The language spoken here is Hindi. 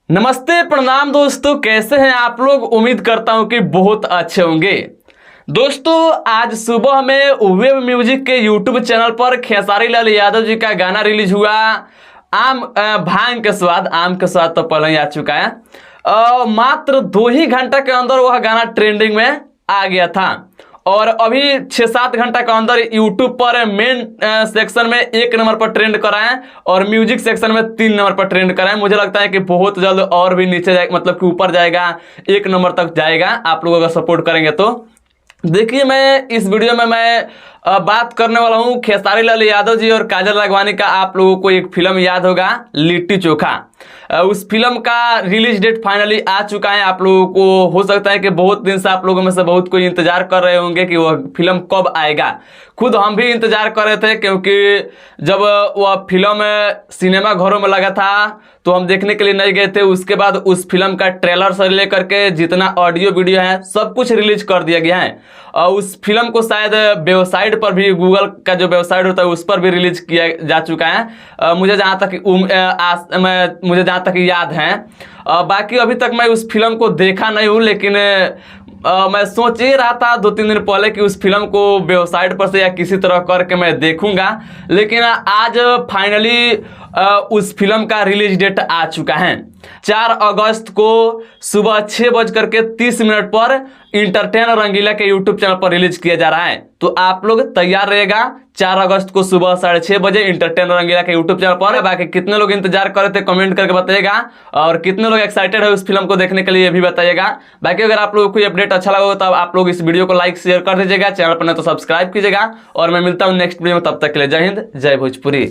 नमस्ते प्रणाम दोस्तों, कैसे हैं आप लोग। उम्मीद करता हूं कि बहुत अच्छे होंगे। दोस्तों आज सुबह में वेब म्यूजिक के यूट्यूब चैनल पर खेसारी लाल यादव जी का गाना रिलीज हुआ। भांग के स्वाद, आम के स्वाद तो पहले ही आ चुका है। मात्र 2 ही घंटा के अंदर वह गाना ट्रेंडिंग में आ गया था और अभी 6-7 घंटा के अंदर यूट्यूब पर मेन सेक्शन में 1 नंबर पर ट्रेंड करा है और म्यूजिक सेक्शन में 3 नंबर पर ट्रेंड करा है। मुझे लगता है कि बहुत जल्द और भी नीचे जाएगा, मतलब कि ऊपर जाएगा, 1 नंबर तक जाएगा। आप लोग अगर सपोर्ट करेंगे तो देखिए, मैं इस वीडियो में बात करने वाला हूं खेसारी लाल यादव जी और काजल राघवानी का। आप लोगों को एक फिल्म याद होगा, लिट्टी चोखा। उस फिल्म का रिलीज डेट फाइनली आ चुका है। आप लोगों को हो सकता है कि बहुत दिन से आप लोगों में से बहुत कोई इंतजार कर रहे होंगे कि वह फिल्म कब आएगा। खुद हम भी इंतजार कर रहे थे, क्योंकि जब वह फिल्म सिनेमा घरों में लगा था तो हम देखने के लिए नहीं गए थे। उसके बाद उस फिल्म का ट्रेलर से लेकर के जितना ऑडियो वीडियो है सब कुछ रिलीज कर दिया गया है। और उस फिल्म को शायद वेबसाइट पर भी, गूगल का जो वेबसाइट होता है उस पर भी रिलीज किया जा चुका है। मुझे जहाँ तक याद है। बाकी अभी तक मैं उस फिल्म को देखा नहीं हूँ, लेकिन मैं सोच ही रहा था 2-3 दिन पहले कि उस फिल्म को वेबसाइट पर से या किसी तरह करके मैं देखूंगा। लेकिन आज फाइनली उस फिल्म का रिलीज डेट आ चुका है। 4 अगस्त को सुबह 6:30 पर इंटरटेन रंगीला के यूट्यूब चैनल पर रिलीज किया जा रहा है। तो आप लोग तैयार रहेगा 4 अगस्त को सुबह 6:30 बजे इंटरटेन रंगीला के यूट्यूब चैनल पर। बाकी कितने लोग इंतजार कर रहे थे कमेंट करके बताइएगा, और कितने लोग एक्साइटेड है उस फिल्म को देखने के लिए भी बताइएगा। बाकी अगर आप लोगों को कोई अपडेट अच्छा लगा हो तो आप लोग इस वीडियो को लाइक शेयर कर दीजिएगा, चैनल पर नहीं तो सब्सक्राइब कीजिएगा। और मैं मिलता हूँ नेक्स्ट वीडियो में, तब तक के लिए जय हिंद, जय भोजपुरी।